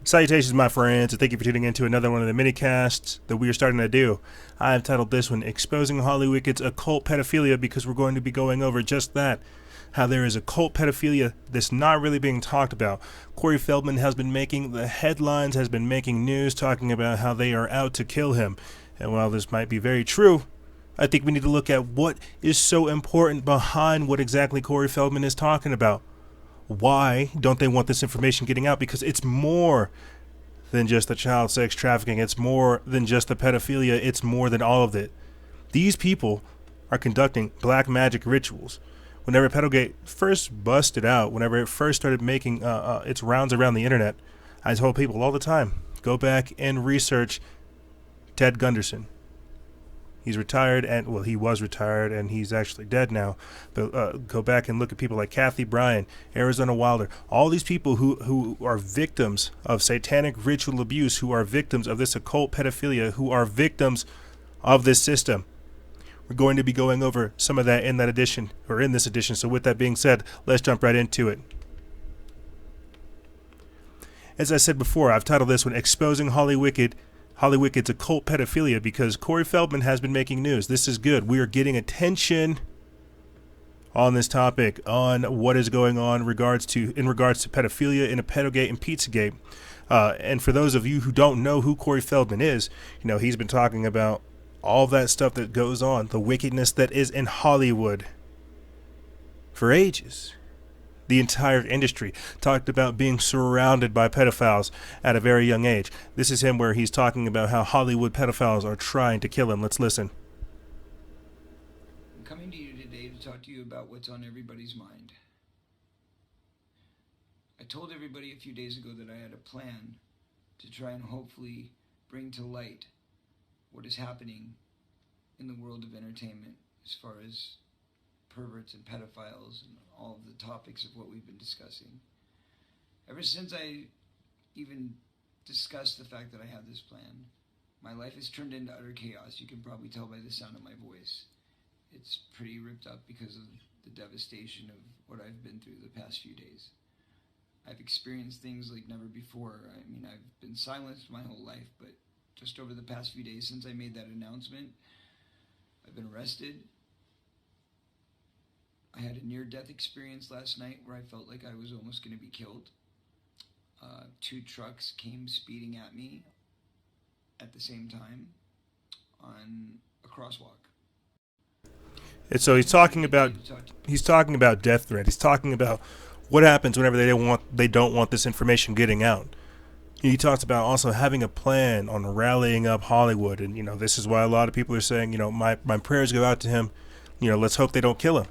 Salutations, my friends, and thank you for tuning in to another one of the mini-casts that we are starting to do. I have titled this one, Exposing Hollywicked's Occult Pedophilia, because we're going to be going over just that. How there is occult pedophilia that's not really being talked about. Corey Feldman has been making the headlines, has been making news, talking about how they are out to kill him. And while this might be very true, I think we need to look at what is so important behind what exactly Corey Feldman is talking about. Why don't they want this information getting out? Because it's more than just the child sex trafficking. It's more than just the pedophilia. It's more than all of it. These people are conducting black magic rituals. Whenever Pedogate first busted out, whenever it first started making its rounds around the internet, I told people all the time, go back and research Ted Gunderson. He's retired, and well, he was retired, and he's actually dead now. But go back and look at people like Kathy Bryan, Arizona Wilder, all these people who are victims of satanic ritual abuse, who are victims of this occult pedophilia, who are victims of this system. We're going to be going over some of that in that edition, or in this edition. So with that being said, let's jump right into it. As I said before, I've titled this one, Exposing Hollywicked's Occult Pedophilia, because Corey Feldman has been making news. This is good. We are getting attention on this topic, on what is going on in regards to pedophilia in a Pedogate and Pizzagate. And for those of you who don't know who Corey Feldman is, he's been talking about all that stuff that goes on, the wickedness that is in Hollywood for ages. The entire industry talked about being surrounded by pedophiles at a very young age. This is him where he's talking about how Hollywood pedophiles are trying to kill him. Let's listen. I'm coming to you today to talk to you about what's on everybody's mind. I told everybody a few days ago that I had a plan to try and hopefully bring to light what is happening in the world of entertainment as far as perverts and pedophiles and all of the topics of what we've been discussing. Ever since I even discussed the fact that I have this plan, my life has turned into utter chaos. You can probably tell by the sound of my voice. It's pretty ripped up because of the devastation of what I've been through the past few days. I've experienced things like never before. I mean, I've been silenced my whole life, but just over the past few days since I made that announcement, I've been arrested. I had a near-death experience last night where I felt like I was almost going to be killed. 2 trucks came speeding at me at the same time on a crosswalk. And so he's talking about death threat. He's talking about what happens whenever they don't want this information getting out. He talks about also having a plan on rallying up Hollywood, and this is why a lot of people are saying, my prayers go out to him. Let's hope they don't kill him.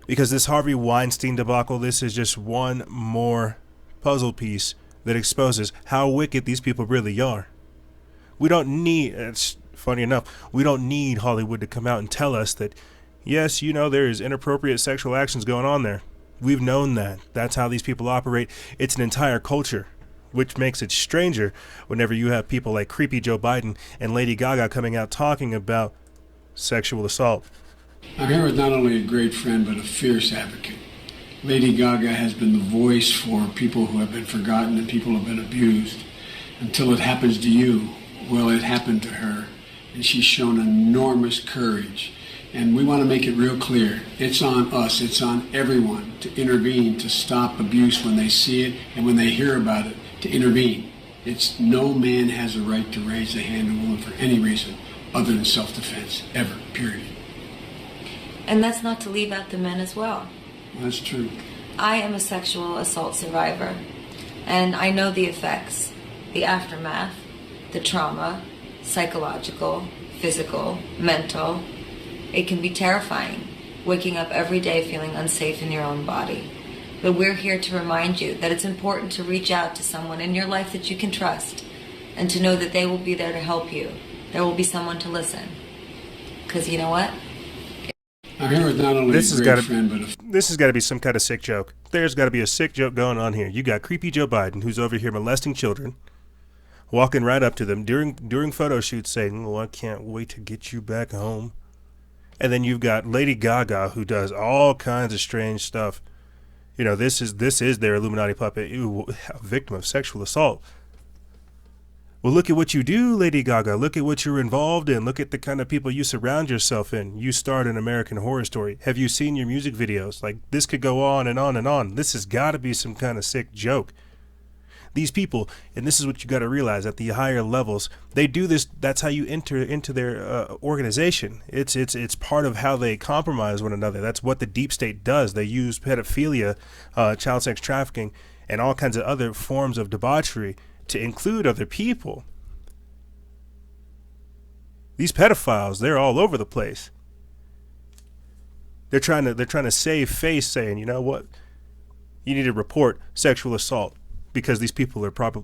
Because this Harvey Weinstein debacle, this is just one more puzzle piece that exposes how wicked these people really are. We don't need, it's funny enough, we don't need Hollywood to come out and tell us that, yes, there is inappropriate sexual actions going on there. We've known that. That's how these people operate. It's an entire culture, which makes it stranger whenever you have people like creepy Joe Biden and Lady Gaga coming out talking about sexual assault. I'm here with not only a great friend, but a fierce advocate. Lady Gaga has been the voice for people who have been forgotten and people who have been abused. Until it happens to you, well, it happened to her. And she's shown enormous courage. And we want to make it real clear. It's on us, it's on everyone to intervene, to stop abuse when they see it and when they hear about it, to intervene. It's no man has a right to raise a hand on a woman for any reason other than self-defense, ever, period. And that's not to leave out the men as well. That's true. I am a sexual assault survivor, and I know the effects, the aftermath, the trauma, psychological, physical, mental. It can be terrifying, waking up every day feeling unsafe in your own body. But we're here to remind you that it's important to reach out to someone in your life that you can trust, and to know that they will be there to help you. There will be someone to listen. Because you know what? I'm here with not only This a great friend, but this has got to be some kind of sick joke. There's got to be a sick joke going on here. You got creepy Joe Biden, who's over here molesting children, walking right up to them during photo shoots saying, I can't wait to get you back home. And then you've got Lady Gaga, who does all kinds of strange stuff. You know, this is their Illuminati puppet, a victim of sexual assault. Well, look at what you do, Lady Gaga. Look at what you're involved in. Look at the kind of people you surround yourself in. You starred in American Horror Story. Have you seen your music videos? Like, this could go on and on and on. This has got to be some kind of sick joke. These people, and this is what you got to realize, at the higher levels, they do this. That's how you enter into their organization. It's part of how they compromise one another. That's what the deep state does. They use pedophilia, child sex trafficking, and all kinds of other forms of debauchery to include other people. These pedophiles, they're all over the place. They're trying to save face, saying, you know what, you need to report sexual assault. Because these people are probably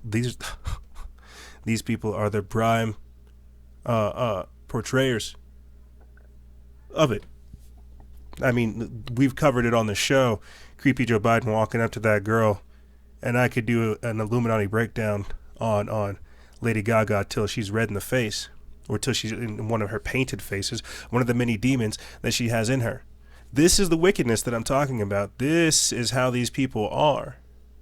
these people are the prime portrayers of it. I mean, we've covered it on the show. Creepy Joe Biden walking up to that girl, and I could do an Illuminati breakdown on Lady Gaga till she's red in the face, or till she's in one of her painted faces, one of the many demons that she has in her. This is the wickedness that I'm talking about. This is how these people are.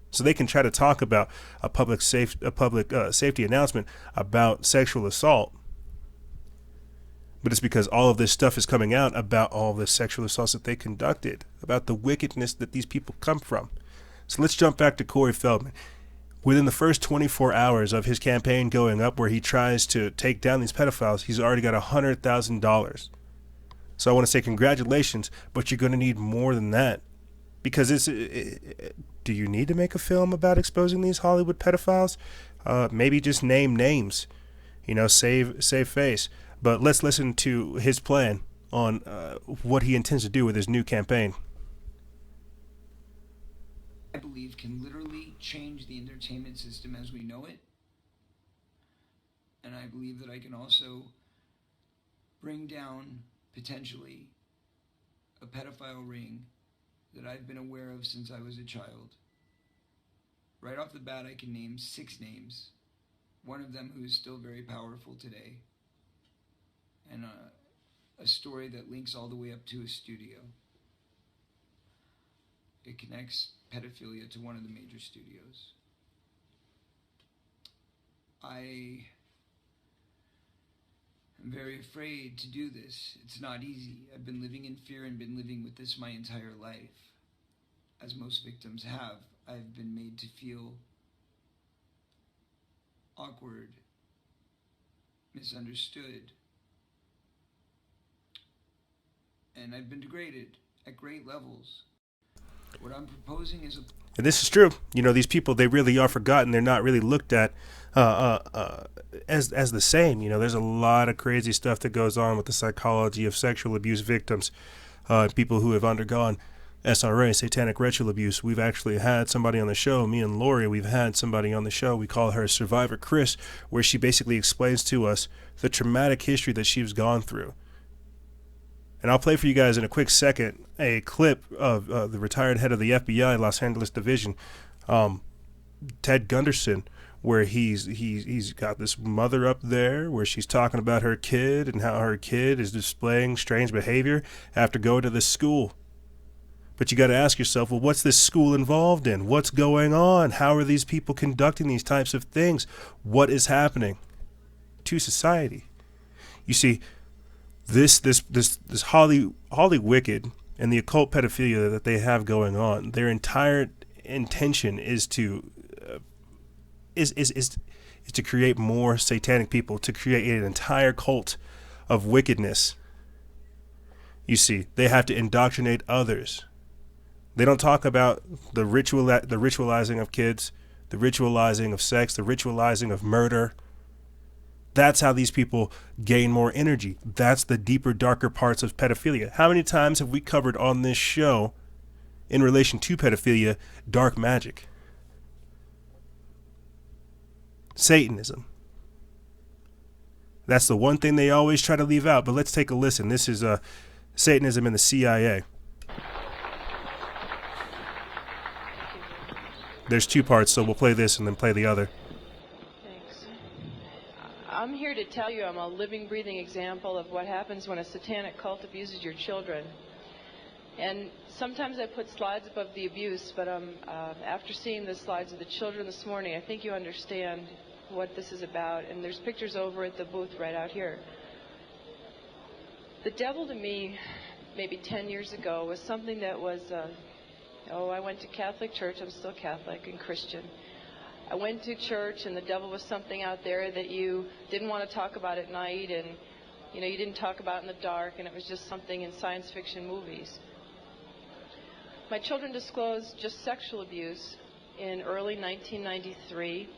So they can try to talk about a public safety announcement about sexual assault, but it's because all of this stuff is coming out about all the sexual assaults that they conducted, about the wickedness that these people come from. So let's jump back to Corey Feldman. Within the first 24 hours of his campaign going up, where he tries to take down these pedophiles, he's already got $100,000. So I want to say congratulations, but you're going to need more than that, because do you need to make a film about exposing these Hollywood pedophiles? Maybe just name names, you know, save face. But let's listen to his plan on what he intends to do with his new campaign. I believe can literally change the entertainment system as we know it. And I believe that I can also bring down, potentially, a pedophile ring that I've been aware of since I was a child. Right off the bat, I can name 6 names. One of them who is still very powerful today. And a story that links all the way up to a studio. It connects pedophilia to one of the major studios. I am very afraid to do this. It's not easy. I've been living in fear and been living with this my entire life. As most victims have, I've been made to feel awkward, misunderstood, and I've been degraded at great levels. What I'm proposing is and this is true. You know, these people, they really are forgotten. They're not really looked at as the same. You know, there's a lot of crazy stuff that goes on with the psychology of sexual abuse victims, people who have undergone SRA, Satanic Ritual Abuse. We've actually had somebody on the show, me and Lori, we've had somebody on the show, we call her Survivor Chris, where she basically explains to us the traumatic history that she's gone through. And I'll play for you guys in a quick second a clip of the retired head of the FBI Los Angeles division, Ted Gunderson, where he's got this mother up there where she's talking about her kid and how her kid is displaying strange behavior after going to this school. But you got to ask yourself, well, what's this school involved in? What's going on? How are these people conducting these types of things? What is happening to society? You see, this Hollywicked and the occult pedophilia that they have going on, their entire intention is to to create more satanic people, to create an entire cult of wickedness. You see, they have to indoctrinate others. They don't talk about the ritualizing of kids, the ritualizing of sex, the ritualizing of murder. That's how these people gain more energy. That's the deeper, darker parts of pedophilia. How many times have we covered on this show, in relation to pedophilia, dark magic? Satanism. That's the one thing they always try to leave out, but let's take a listen. This is Satanism in the CIA. There's 2 parts, so we'll play this and then play the other. Thanks. I'm here to tell you I'm a living, breathing example of what happens when a satanic cult abuses your children. And sometimes I put slides above the abuse, but after seeing the slides of the children this morning, I think you understand what this is about. And there's pictures over at the booth right out here. The devil to me, maybe 10 years ago, was something that was, I went to Catholic church. I'm still Catholic and Christian. I went to church, and the devil was something out there that you didn't want to talk about at night, and you didn't talk about in the dark, and it was just something in science fiction movies. My children disclosed just sexual abuse in early 1993.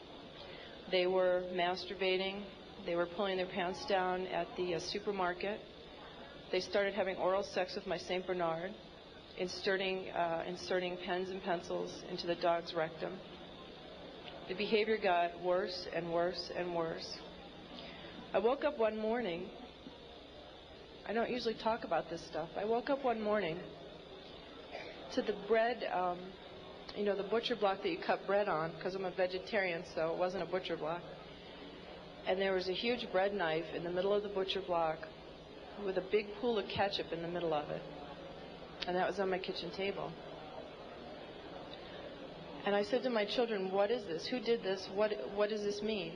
They were masturbating. They were pulling their pants down at the supermarket. They started having oral sex with my St. Bernard, inserting pens and pencils into the dog's rectum. The behavior got worse and worse and worse. I woke up one morning. I don't usually talk about this stuff. I woke up one morning to the bread, the butcher block that you cut bread on, because I'm a vegetarian, so it wasn't a butcher block. And there was a huge bread knife in the middle of the butcher block with a big pool of ketchup in the middle of it. And that was on my kitchen table. And I said to my children, what is this? Who did this? What does this mean?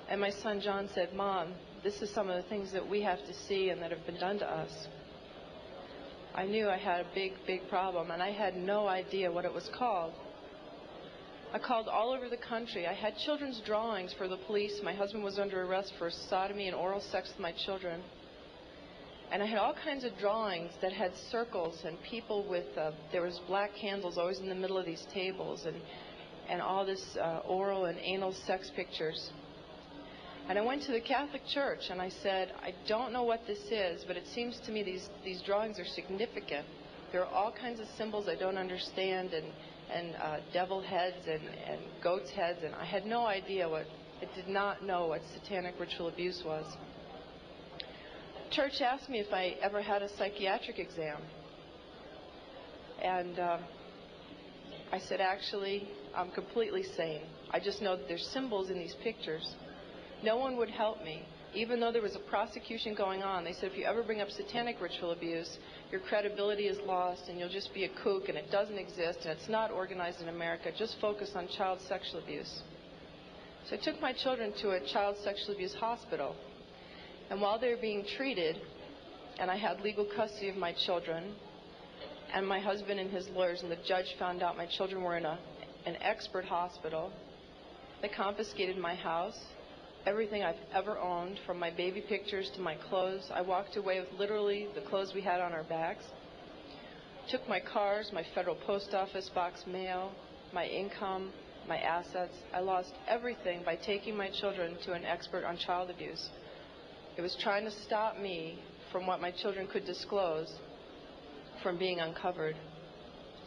And my son John said, Mom, this is some of the things that we have to see and that have been done to us. I knew I had a big, big problem, and I had no idea what it was called. I called all over the country. I had children's drawings for the police. My husband was under arrest for sodomy and oral sex with my children. And I had all kinds of drawings that had circles and people with, there was black candles always in the middle of these tables, and all this oral and anal sex pictures. And I went to the Catholic Church and I said, I don't know what this is, but it seems to me these drawings are significant. There are all kinds of symbols I don't understand, and devil heads and goats heads, and I had no idea I did not know what satanic ritual abuse was. Church asked me if I ever had a psychiatric exam. And I said, actually, I'm completely sane. I just know that there's symbols in these pictures. No one would help me. Even though there was a prosecution going on, they said if you ever bring up satanic ritual abuse, your credibility is lost and you'll just be a kook and it doesn't exist and it's not organized in America. Just focus on child sexual abuse. So I took my children to a child sexual abuse hospital. And while they were being treated, and I had legal custody of my children, and my husband and his lawyers and the judge found out my children were in an expert hospital, they confiscated my house, everything I've ever owned, from my baby pictures to my clothes. I walked away with literally the clothes we had on our backs. Took my cars, my federal post office box mail, my income, my assets. I lost everything by taking my children to an expert on child abuse. It was trying to stop me from what my children could disclose from being uncovered,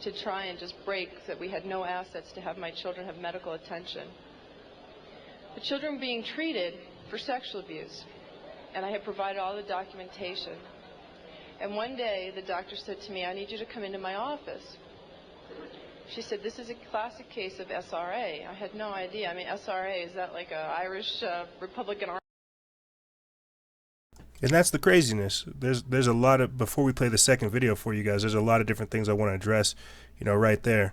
to try and just break that we had no assets to have my children have medical attention. The children being treated for sexual abuse, and I had provided all the documentation. And one day the doctor said to me, I need you to come into my office. She said, this is a classic case of SRA. I had no idea. I mean, SRA, is that like an Irish Republican Army? And that's the craziness. There's a lot of, before we play the second video for you guys, there's a lot of different things I want to address, right there.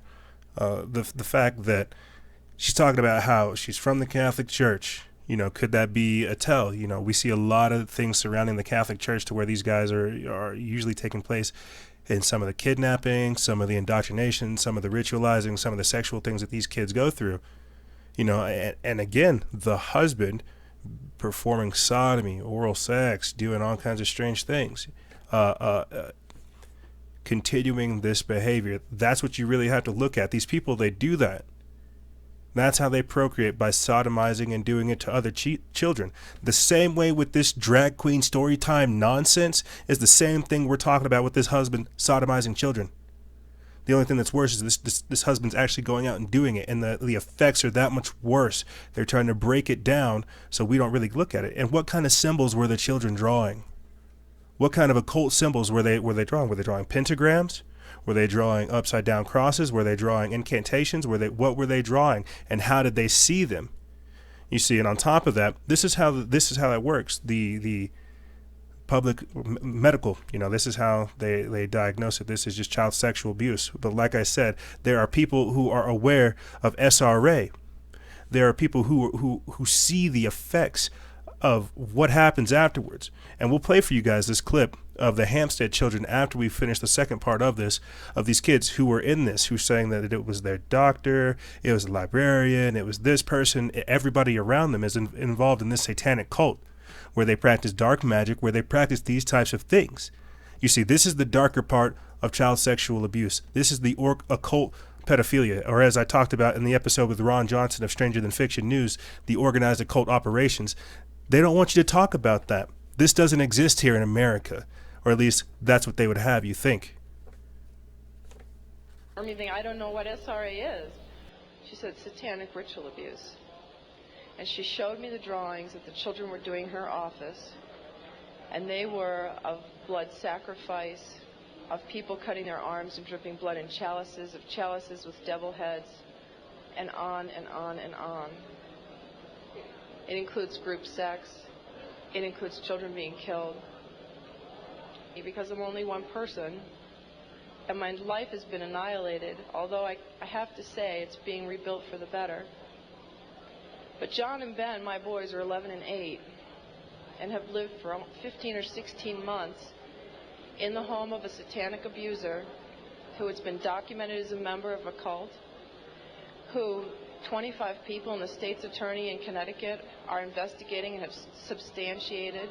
The fact that she's talking about how she's from the Catholic Church. Could that be a tell? We see a lot of things surrounding the Catholic Church to where these guys are usually taking place in some of the kidnapping, some of the indoctrination, some of the ritualizing, some of the sexual things that these kids go through. And again, the husband performing sodomy, oral sex, doing all kinds of strange things, continuing this behavior. That's what you really have to look at. These people, they do that. That's how they procreate, by sodomizing and doing it to other children. The same way with this drag queen story time nonsense is the same thing we're talking about with this husband sodomizing children. The only thing that's worse is this husband's actually going out and doing it, and the effects are that much worse. They're trying to break it down so we don't really look at it. And what kind of symbols were the children drawing? What kind of occult symbols were they drawing? Were they drawing pentagrams? Were they drawing upside down crosses? Were they drawing incantations? What were they drawing, and how did they see them? You see, and on top of that, this is how that works. The public medical. This is how they diagnose it. This is just child sexual abuse. But like I said, there are people who are aware of SRA. There are people who see the effects of what happens afterwards. And we'll play for you guys this clip of the Hampstead children after we finish the second part of this, of these kids who were in this, who saying that it was their doctor, it was a librarian, it was this person, everybody around them is involved in this satanic cult where they practice dark magic, where they practice these types of things. You see, this is the darker part of child sexual abuse. This is the occult pedophilia, or as I talked about in the episode with Ron Johnson of Stranger Than Fiction News, the organized occult operations. They don't want you to talk about that. This doesn't exist here in America, or at least that's what they would have you think. I don't know what SRA is. She said Satanic Ritual Abuse. And she showed me the drawings that the children were doing in her office, and they were of blood sacrifice, of people cutting their arms and dripping blood in chalices, of chalices with devil heads, and on and on and on. It includes group sex. It includes children being killed. Because I'm only one person, and my life has been annihilated, although I have to say it's being rebuilt for the better. But John and Ben, my boys, are 11 and 8, and have lived for 15 or 16 months in the home of a satanic abuser who has been documented as a member of a cult, who 25 people and the state's attorney in Connecticut are investigating and have substantiated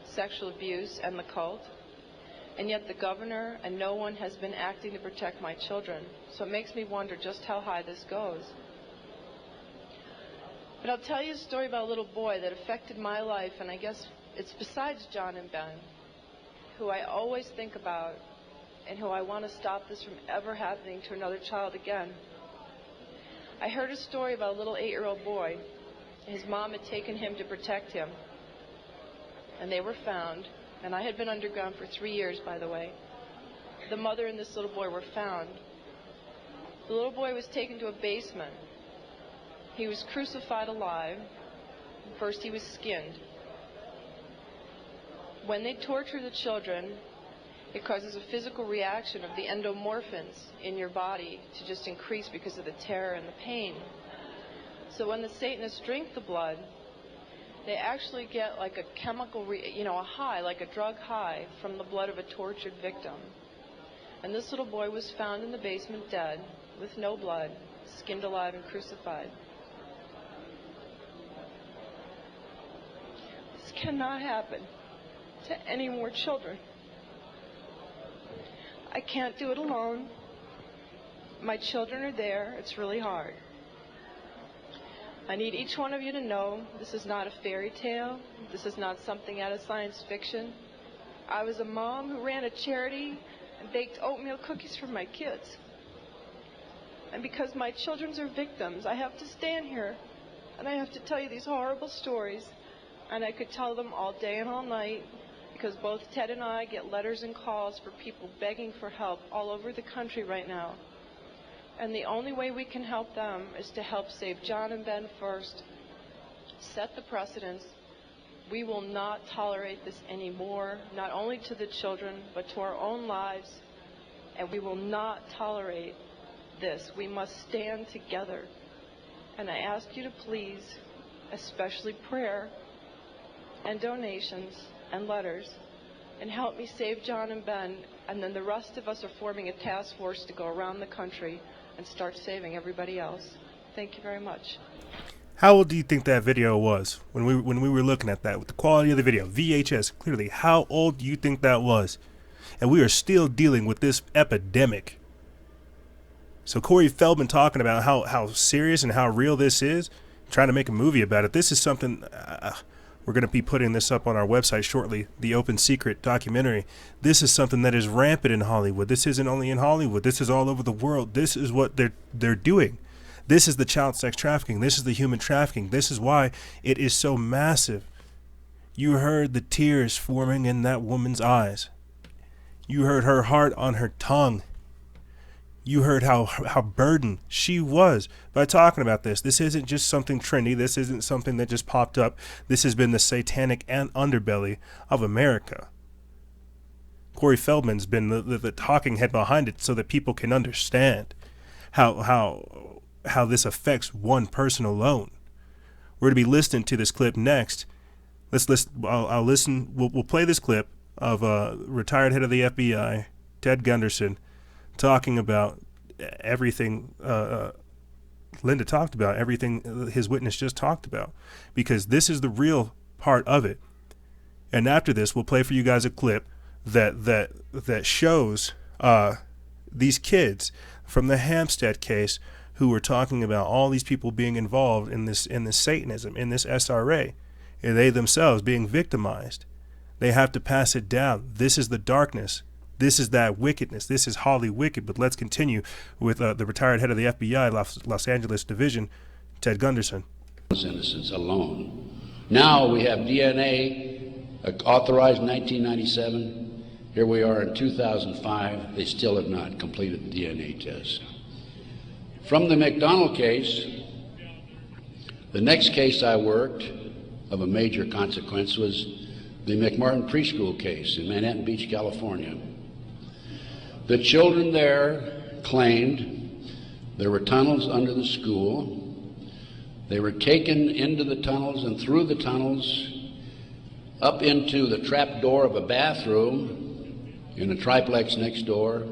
sexual abuse and the cult. And yet the governor and no one has been acting to protect my children. So it makes me wonder just how high this goes. But I'll tell you a story about a little boy that affected my life, and I guess it's besides John and Ben, who I always think about and who I want to stop this from ever happening to another child again. I heard a story about a little 8-year-old boy. His mom had taken him to protect him, and they were found. And I had been underground for 3 years, by the way. The mother and this little boy were found. The little boy was taken to a basement. He was crucified alive. First he was skinned. When they torture the children, it causes a physical reaction of the endomorphins in your body to just increase because of the terror and the pain. So when the Satanists drink the blood, they actually get like a chemical, a high, like a drug high from the blood of a tortured victim. And this little boy was found in the basement dead, with no blood, skinned alive and crucified. This cannot happen to any more children. I can't do it alone. My children are there. It's really hard. I need each one of you to know this is not a fairy tale. This is not something out of science fiction. I was a mom who ran a charity and baked oatmeal cookies for my kids. And because my children are victims, I have to stand here and I have to tell you these horrible stories. And I could tell them all day and all night, because both Ted and I get letters and calls for people begging for help all over the country right now. And the only way we can help them is to help save John and Ben first, set the precedence. We will not tolerate this anymore, not only to the children, but to our own lives. And we will not tolerate this. We must stand together. And I ask you to please, especially prayer and donations and letters, and help me save John and Ben. And then the rest of us are forming a task force to go around the country and start saving everybody else. Thank you very much. How old do you think that video was when we were looking at that, with the quality of the video, VHS, clearly? How old do you think that was? And we are still dealing with this epidemic. So Corey Feldman talking about how serious and how real this is, trying to make a movie about it. This is something, we're going to be putting this up on our website shortly, the Open Secret documentary. This is something that is rampant in Hollywood. This isn't only in Hollywood. This is all over the world. This is what they're doing. This is the child sex trafficking. This is the human trafficking. This is why it is so massive. You heard the tears forming in that woman's eyes. You heard her heart on her tongue. You heard how burdened she was by talking about this. This isn't just something trendy. This isn't something that just popped up. This has been the satanic and underbelly of America. Corey Feldman's been the talking head behind it, so that people can understand how this affects one person alone. We're going to be listening to this clip next. Let's listen. I'll listen. We'll play this clip of retired head of the FBI, Ted Gunderson, talking about everything Linda talked about, everything his witness just talked about, because this is the real part of it. And after this, we'll play for you guys a clip that shows these kids from the Hampstead case who were talking about all these people being involved in this Satanism, in this SRA, and they themselves being victimized. They have to pass it down. This is the darkness. This is that wickedness. This is Hollywicked. But let's continue with the retired head of the FBI, Los Angeles Division, Ted Gunderson. Innocence alone. Now we have DNA authorized in 1997. Here we are in 2005. They still have not completed the DNA test. From the McDonald case, the next case I worked of a major consequence was the McMartin preschool case in Manhattan Beach, California. The children there claimed there were tunnels under the school. They were taken into the tunnels and through the tunnels up into the trap door of a bathroom in a triplex next door,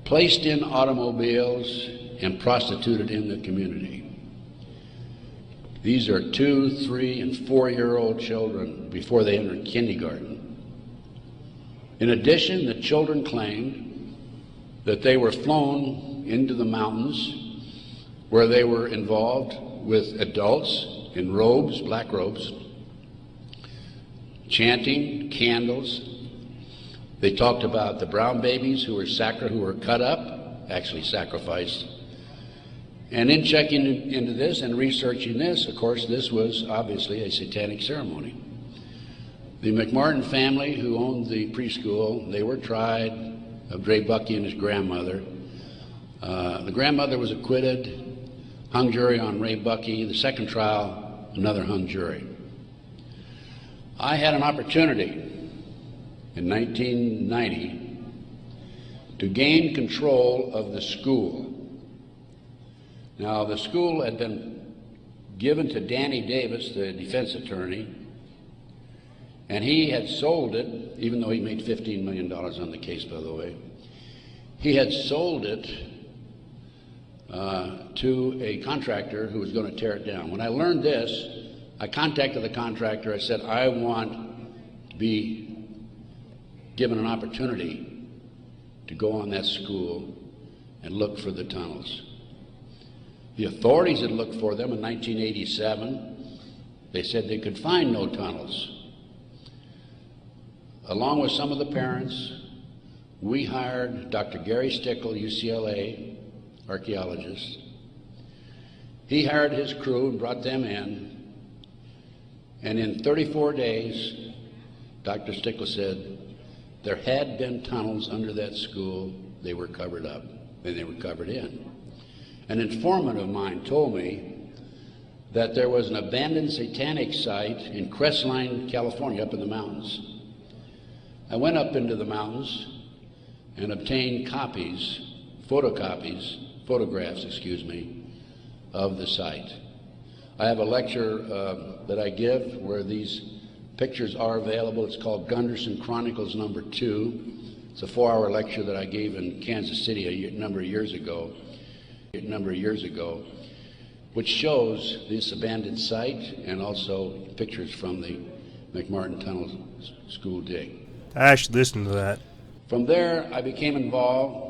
placed in automobiles, and prostituted in the community. These are 2-, 3-, and 4-year-old children before they entered kindergarten. In addition, the children claimed that they were flown into the mountains where they were involved with adults in robes, black robes, chanting, candles. They talked about the brown babies who were cut up, actually sacrificed. And in checking into this and researching this, of course, this was obviously a satanic ceremony. The McMartin family, who owned the preschool, they were tried of Ray Bucky and his grandmother. The grandmother was acquitted, hung jury on Ray Bucky. The second trial, another hung jury. I had an opportunity in 1990 to gain control of the school. Now, the school had been given to Danny Davis, the defense attorney, and he had sold it, even though he made $15 million on the case, by the way. He had sold it to a contractor who was going to tear it down. When I learned this, I contacted the contractor. I said, I want to be given an opportunity to go on that school and look for the tunnels. The authorities had looked for them in 1987. They said they could find no tunnels. Along with some of the parents, we hired Dr. Gary Stickle, UCLA archaeologist. He hired his crew and brought them in. And in 34 days, Dr. Stickle said there had been tunnels under that school. They were covered up, and they were covered in. An informant of mine told me that there was an abandoned satanic site in Crestline, California, up in the mountains. I went up into the mountains and obtained photographs, of the site. I have a lecture that I give where these pictures are available. It's called Gunderson Chronicles number 2. It's a 4-hour lecture that I gave in Kansas City a number of years ago, which shows this abandoned site and also pictures from the McMartin Tunnel school dig. I actually listened to that. From there, I became involved.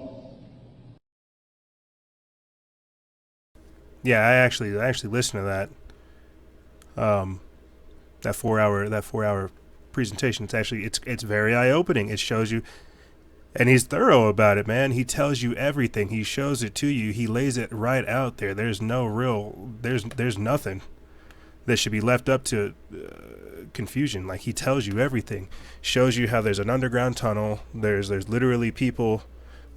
Yeah, I actually listened to that. That 4-hour presentation. It's very eye-opening. It shows you, and he's thorough about it, man. He tells you everything. He shows it to you. He lays it right out there. There's nothing that should be left up to confusion. Like, he tells you everything. Shows you how there's an underground tunnel. There's literally people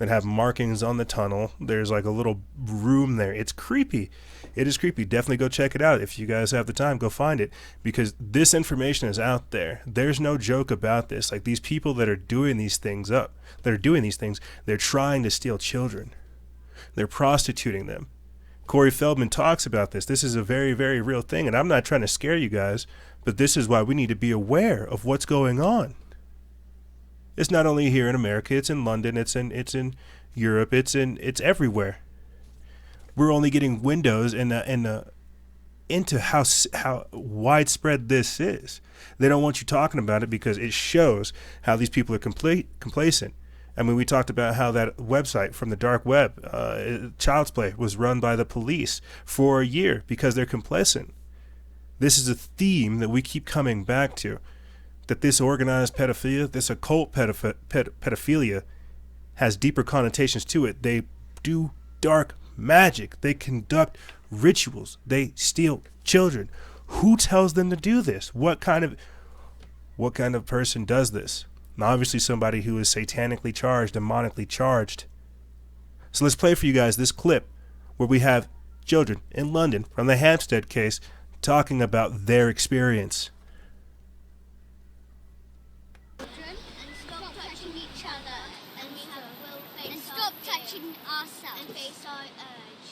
that have markings on the tunnel. There's like a little room there. It's creepy. It is creepy. Definitely go check it out. If you guys have the time, go find it, because this information is out there. There's no joke about this. Like, these people that are doing these things they're trying to steal children. They're prostituting them. Corey Feldman talks about this. This is a very, very real thing, and I'm not trying to scare you guys, but this is why we need to be aware of what's going on. It's not only here in America, it's in London, it's in Europe, it's everywhere. We're only getting windows into how widespread this is. They don't want you talking about it because it shows how these people are complacent. I mean, we talked about how that website from the dark web, Child's Play, was run by the police for a year because they're complacent. This is a theme that we keep coming back to, that this organized pedophilia, this occult pedophilia has deeper connotations to it. They do dark magic. They conduct rituals. They steal children. Who tells them to do this? What kind of person does this? And obviously somebody who is satanically charged, demonically charged. So let's play for you guys this clip where we have children in London from the Hampstead case talking about their experience. And stop touching each other, and we have will face and stop touching ourselves and face our urge.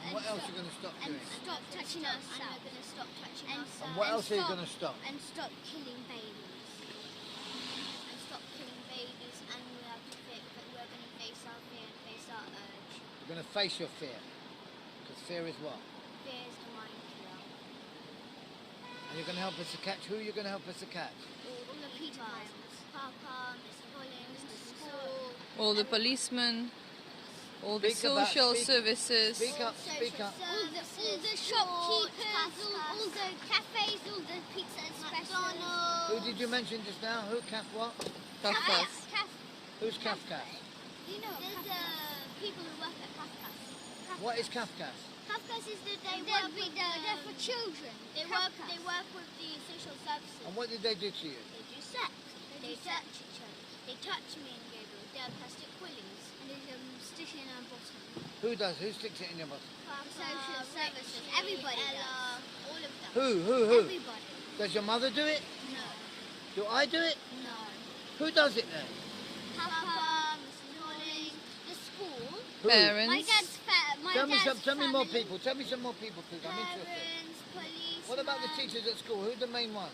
And what else are you going to stop doing? And stop touching ourselves. And we're going to stop touching ourselves. And what else are you going to stop? And stop killing babies. And stop killing babies, and we have to think that we're going to face our fear and face our urge. You're going to face your fear, because fear is what? Fear is the mind killer. And you're going to help us to catch. Who are you going to help us to catch? All the people, Papa, Mr. Collins, the school. All the policemen, all the Speak about- social speak- services. Speak up, speak up. All the shopkeepers, all the cafes, all the pizza expressions. Who did you mention just now? Who, Kaf what? Kafkas. Who's Kafkas? You know, there's people who work at Kafkas. What is Kafkas? Kafkas is that they work with they're for children. They work with the social services. And what did they do to you? They do sex. They touch each other. They touch me and Gabriel. They have plastic willies and they stick it in our bottom. Who does? Who sticks it in your bottom? Social services. Everybody does. All of them. Who? Everybody. Does your mother do it? No. Do I do it? No. Who does it then? Papa, Mrs. Holding, the school. Who? Parents. My dad's Tell me more family. people. Tell me some more people, please. I'm interested. Parents, police. What about the teachers at school? Who's the main one?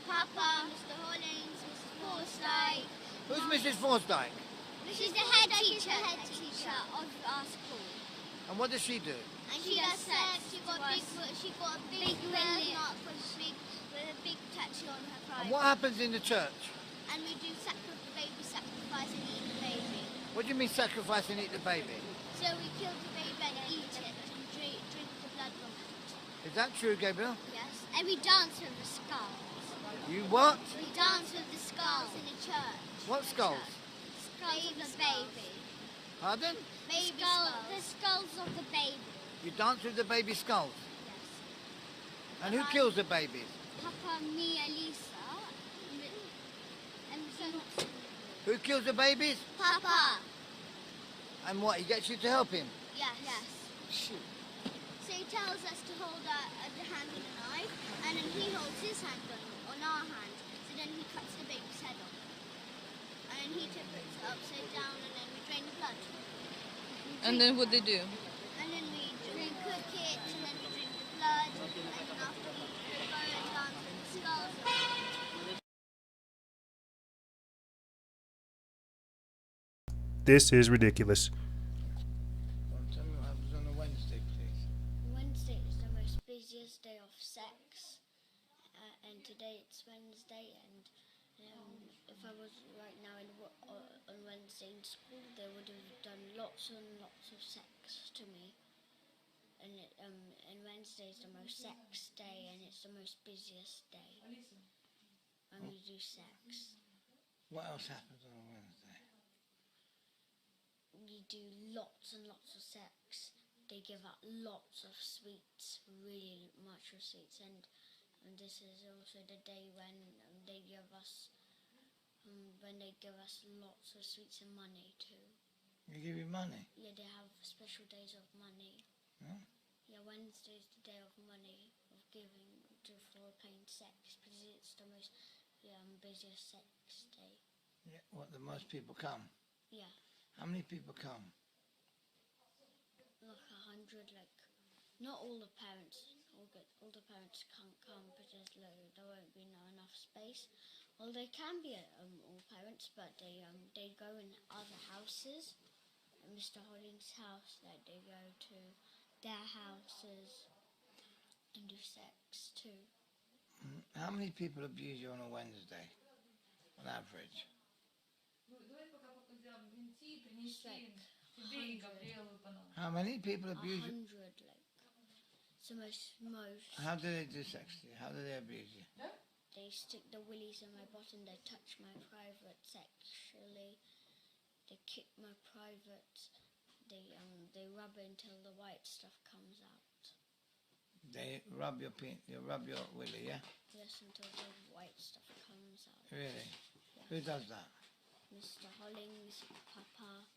Papa, Mr. Hollins, Mrs. Forsyth. Who's Mrs. Forsdyke? She's the head teacher of our school. And what does she do? And she does sex. She got a big mark with a big tattoo on her private. And what happens in the church? And we do baby sacrifice and eat the baby. What do you mean sacrifice and eat the baby? So we kill the baby and eat it and drink the blood from it. Is that true, Gabriel? Yes. And we dance with the skulls. You what? We dance with the skulls in the church. What skulls? Skulls of the baby. Pardon? Baby skulls. The skulls of the baby. You dance with the baby skulls? Yes. And who kills the babies? Papa, me, Elisa. And so, Who kills the babies? Papa. And what, he gets you to help him? Yes. Yes. Shoot. So he tells us to hold the hand on the knife, and then he holds his hand on our hand. So then he cuts the baby's head off. And then he puts it upside down, and then we drain the blood. And then what they do? And then we cook it, and then we drink the blood, and then after we go and dance with the skulls. This is ridiculous. Tell me what happens on a Wednesday, please. Wednesday is the most busiest day of sex, and today it's Wednesday, and if I was right now on Wednesday in school, they would have done lots and lots of sex to me. And Wednesday is the most sex day, and it's the most busiest day. And we do sex. What else happens on a Wednesday? We do lots and lots of sex. They give out lots of sweets, really much of sweets, and this is also the day when they give us lots of sweets and money too. They give you money? Yeah, they have special days of money. Huh? Yeah, Wednesday's the day of money, of giving for paying sex, because it's the most busiest sex day. Yeah. What, the most people come? Yeah, How many people come? like 100, like, not all the parents, all the parents can't come because there won't be enough space. Well, they can be all parents, but they go in other houses. At Mr. Holding's house, like they go to their houses and do sex too. How many people abuse you on a Wednesday, on average? It's like 100. How many people abuse you? 100, like, it's the most. How do they do sex to you? How do they abuse you? They stick the willies in my bottom, they touch my private sexually, they kick my private, they rub it until the white stuff comes out. They rub your willy, yeah? Yes, until the white stuff comes out. Really? Yeah. Who does that? Mr. Hollings, Papa,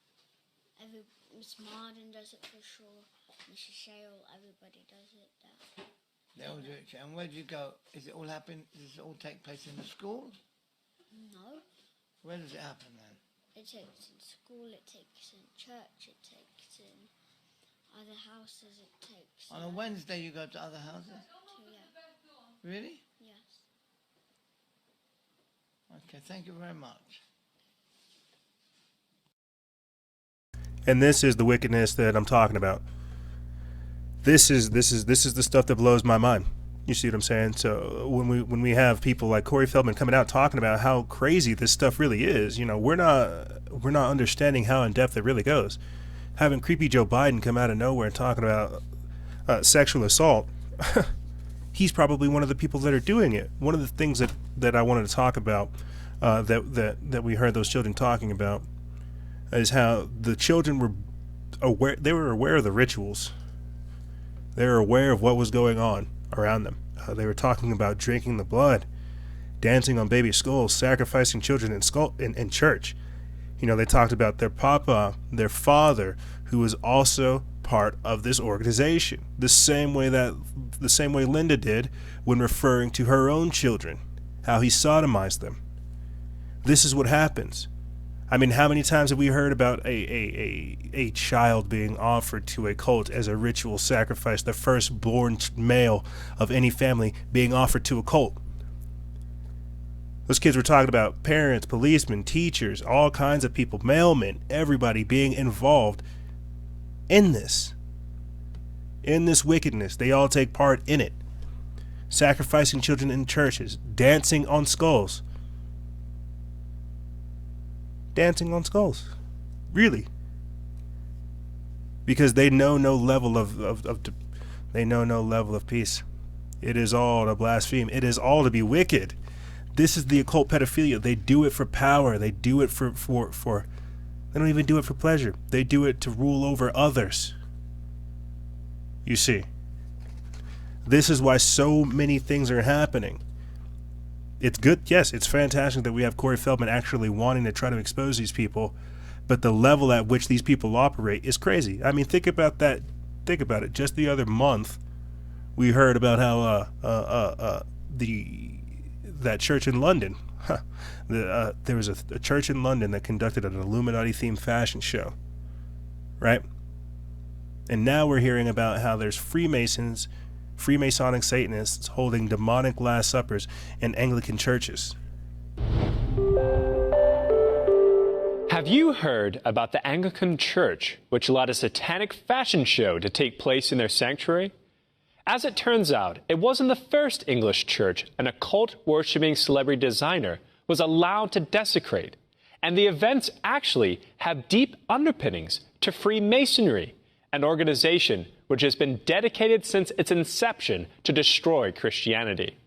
Miss Marden does it for sure, Mrs. Shale, everybody does it there. They all do it. And where do you go? Does it all take place in the school? No. Where does it happen then? It takes in school, it takes in church, it takes in other houses, it takes... On a Wednesday you go to other houses? Yeah. Really? Yes. Okay, thank you very much. And this is the wickedness that I'm talking about. This is the stuff that blows my mind. You see what I'm saying? So when we have people like Corey Feldman coming out talking about how crazy this stuff really is, you know, we're not understanding how in depth it really goes. Having creepy Joe Biden come out of nowhere and talking about sexual assault, he's probably one of the people that are doing it. One of the things that I wanted to talk about that we heard those children talking about is how the children were aware. They were aware of the rituals. They were aware of what was going on around them. They were talking about drinking the blood, dancing on baby skulls, sacrificing children in church. You know, they talked about their papa, their father, who was also part of this organization. The same way Linda did when referring to her own children, how he sodomized them. This is what happens. I mean, how many times have we heard about a child being offered to a cult as a ritual sacrifice, the firstborn male of any family being offered to a cult? Those kids were talking about parents, policemen, teachers, all kinds of people, mailmen, everybody being involved in this wickedness. They all take part in it. Sacrificing children in churches, dancing on skulls. Dancing on skulls, really, because they know no level of peace. It is all to blaspheme. It is all to be wicked. This is the occult pedophilia. They do it for power. They do it for they don't even do it for pleasure. They do it to rule over others. You see, this is why so many things are happening. It's good, yes, it's fantastic that we have Corey Feldman actually wanting to try to expose these people, but the level at which these people operate is crazy. I mean, think about that. Think about it. Just the other month, we heard about how that church in London, there was a church in London that conducted an Illuminati-themed fashion show, right? And now we're hearing about how there's Freemasonic Satanists holding demonic Last Suppers in Anglican churches. Have you heard about the Anglican Church, which allowed a satanic fashion show to take place in their sanctuary? As it turns out, it wasn't the first English church an occult-worshipping celebrity designer was allowed to desecrate, and the events actually have deep underpinnings to Freemasonry, an organization which has been dedicated since its inception to destroy Christianity.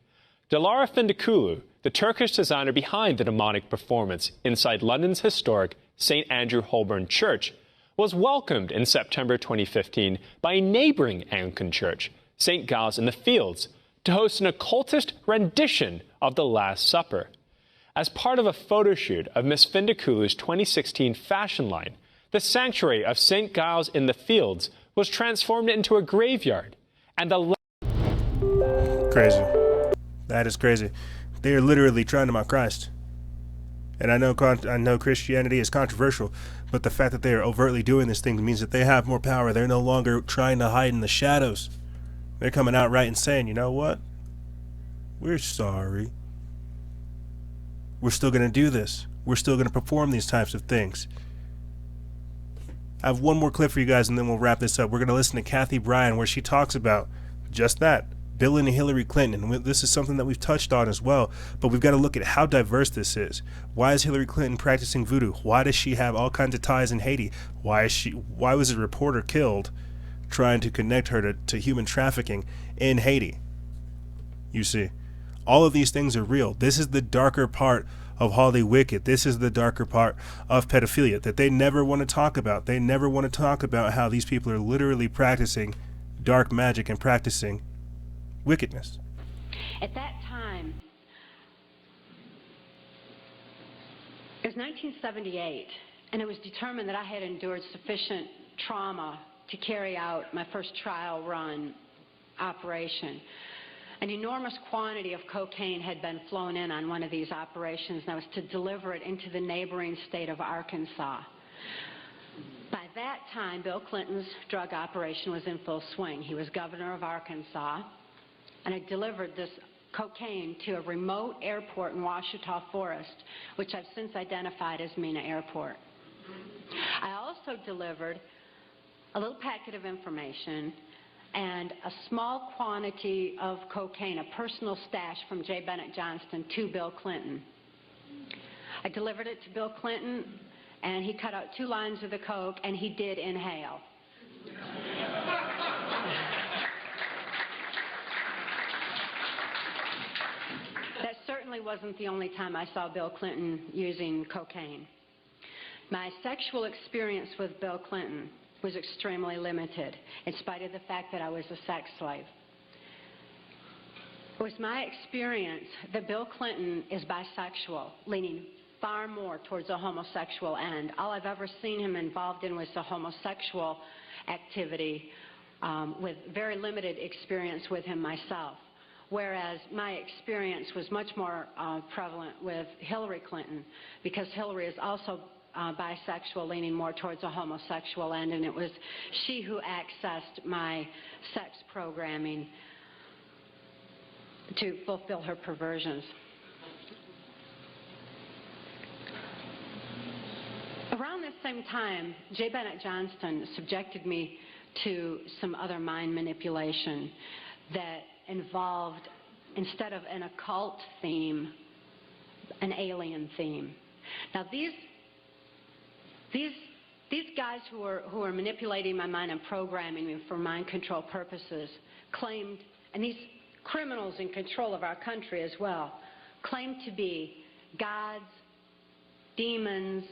Dilara Findikulu, the Turkish designer behind the demonic performance inside London's historic St. Andrew Holborn Church, was welcomed in September 2015 by a neighboring Anglican church, St. Giles in the Fields, to host an occultist rendition of the Last Supper. As part of a photo shoot of Miss Findikulu's 2016 fashion line, The sanctuary of St. Giles in the Fields was transformed into a graveyard, and the Crazy. That is crazy. They are literally trying to mock Christ. And I know Christianity is controversial, but the fact that they are overtly doing this thing means that they have more power. They're no longer trying to hide in the shadows. They're coming out right and saying, you know what? We're sorry. We're still going to do this. We're still going to perform these types of things. I have one more clip for you guys, and then we'll wrap this up. We're going to listen to Kathy Bryan, where she talks about just that. Bill and Hillary Clinton, and this is something that we've touched on as well, but we've got to look at how diverse this is. Why is Hillary Clinton practicing voodoo? Why does she have all kinds of ties in Haiti? Why was a reporter killed trying to connect her to human trafficking in Haiti? You see, all of these things are real. This is the darker part of Hollywicked. This is the darker part of pedophilia that they never want to talk about. They never want to talk about how these people are literally practicing dark magic and practicing wickedness. At that time, it was 1978, and it was determined that I had endured sufficient trauma to carry out my first trial run operation. An enormous quantity of cocaine had been flown in on one of these operations, and I was to deliver it into the neighboring state of Arkansas. By that time, Bill Clinton's drug operation was in full swing. He was governor of Arkansas, and I delivered this cocaine to a remote airport in Ouachita Forest, which I've since identified as Mena Airport. I also delivered a little packet of information and a small quantity of cocaine, a personal stash from J. Bennett Johnston, to Bill Clinton. I delivered it to Bill Clinton, and he cut out 2 lines of the coke, and he did inhale. That certainly wasn't the only time I saw Bill Clinton using cocaine. My sexual experience with Bill Clinton was extremely limited, in spite of the fact that I was a sex slave. It was my experience that Bill Clinton is bisexual, leaning far more towards a homosexual end. All I've ever seen him involved in was a homosexual activity, with very limited experience with him myself. Whereas my experience was much more prevalent with Hillary Clinton, because Hillary is also bisexual, leaning more towards a homosexual end, and it was she who accessed my sex programming to fulfill her perversions. Around this same time, J. Bennett Johnston subjected me to some other mind manipulation that involved, instead of an occult theme, an alien theme. Now these guys who are manipulating my mind and programming me for mind control purposes claimed, and these criminals in control of our country as well, claimed to be gods, demons,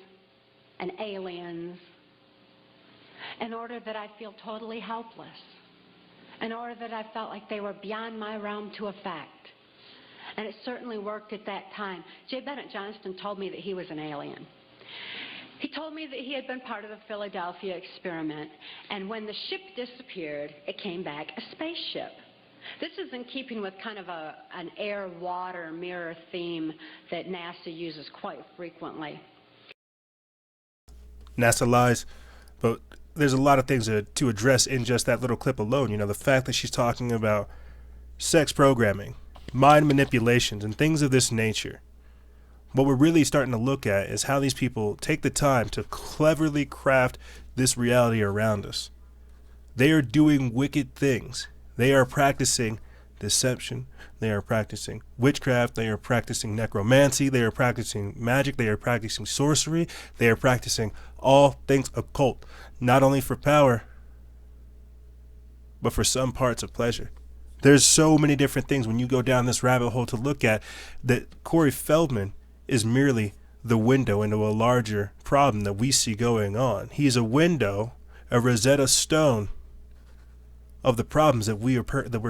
and aliens, in order that I feel totally helpless, in order that I felt like they were beyond my realm to affect. And it certainly worked at that time. J. Bennett Johnston told me that he was an alien. He told me that he had been part of the Philadelphia experiment, and when the ship disappeared, it came back a spaceship. This is in keeping with kind of an air-water mirror theme that NASA uses quite frequently. NASA lies, but there's a lot of things to address in just that little clip alone. You know, the fact that she's talking about sex programming, mind manipulations, and things of this nature. What we're really starting to look at is how these people take the time to cleverly craft this reality around us. They are doing wicked things. They are practicing deception. They are practicing witchcraft. They are practicing necromancy. They are practicing magic. They are practicing sorcery. They are practicing all things occult, not only for power, but for some parts of pleasure. There's so many different things when you go down this rabbit hole to look at that Corey Feldman is merely the window into a larger problem that we see going on. He's a window, a Rosetta Stone of the problems that we're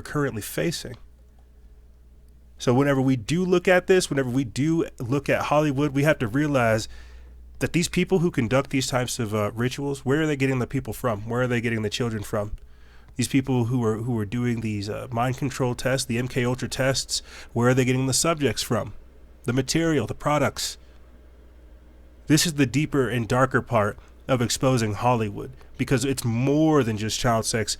currently facing. So whenever we do look at this, whenever we do look at Hollywood, we have to realize that these people who conduct these types of rituals, where are they getting the people from? Where are they getting the children from? These people who are doing these mind control tests, the MK Ultra tests, where are they getting the subjects from? The material, the products. This is the deeper and darker part of exposing Hollywood, because it's more than just child sex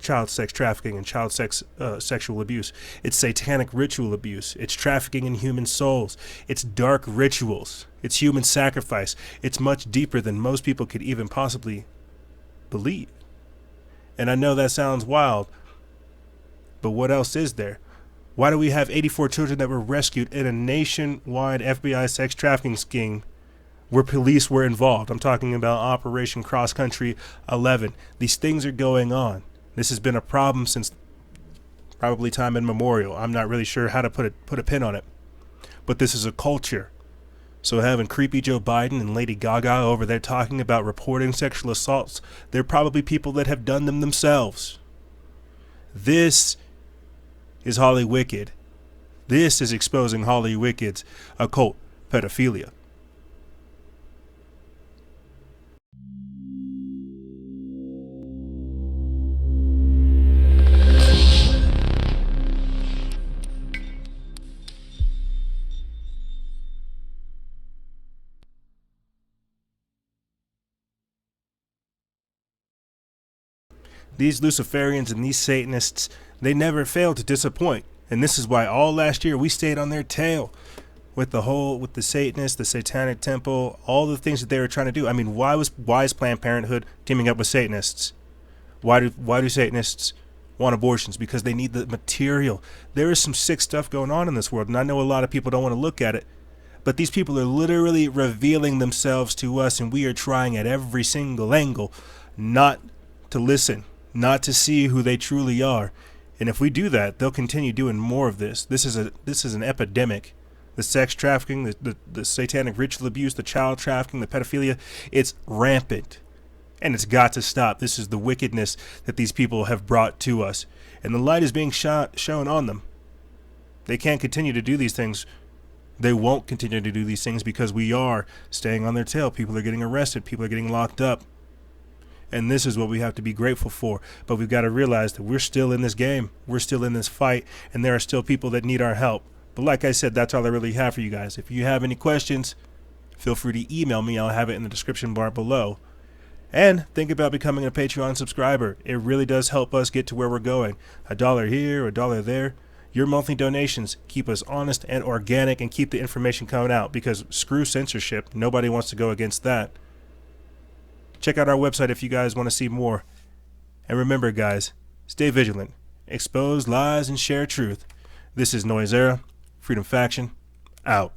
trafficking and child sex sexual abuse. It's satanic ritual abuse. It's trafficking in human souls. It's dark rituals. It's human sacrifice. It's much deeper than most people could even possibly believe. And I know that sounds wild, but what else is there? Why do we have 84 children that were rescued in a nationwide FBI sex trafficking scheme where police were involved? I'm talking about Operation Cross Country 11. These things are going on. This has been a problem since probably time immemorial. I'm not really sure how to put a pin on it, but this is a culture. So having creepy Joe Biden and Lady Gaga over there talking about reporting sexual assaults, they're probably people that have done them themselves. This is Hollywicked. This is exposing Hollywicked's occult pedophilia. These Luciferians and these Satanists, they never fail to disappoint. And this is why all last year we stayed on their tail with the Satanists, the Satanic Temple, all the things that they were trying to do. I mean, why is Planned Parenthood teaming up with Satanists? Why do Satanists want abortions? Because they need the material. There is some sick stuff going on in this world, and I know a lot of people don't want to look at it. But these people are literally revealing themselves to us, and we are trying at every single angle not to listen, not to see who they truly are. And if we do that, they'll continue doing more of this. This is an epidemic. The sex trafficking, the satanic ritual abuse, the child trafficking, the pedophilia, it's rampant. And it's got to stop. This is the wickedness that these people have brought to us. And the light is being shown on them. They can't continue to do these things. They won't continue to do these things because we are staying on their tail. People are getting arrested. People are getting locked up. And this is what we have to be grateful for. But we've got to realize that we're still in this game. We're still in this fight. And there are still people that need our help. But like I said, that's all I really have for you guys. If you have any questions, feel free to email me. I'll have it in the description bar below. And think about becoming a Patreon subscriber. It really does help us get to where we're going. $1 here, $1 there. Your monthly donations keep us honest and organic and keep the information coming out, because screw censorship. Nobody wants to go against that. Check out our website if you guys want to see more. And remember, guys, stay vigilant, expose lies, and share truth. This is Noise Era, Freedom Faction, out.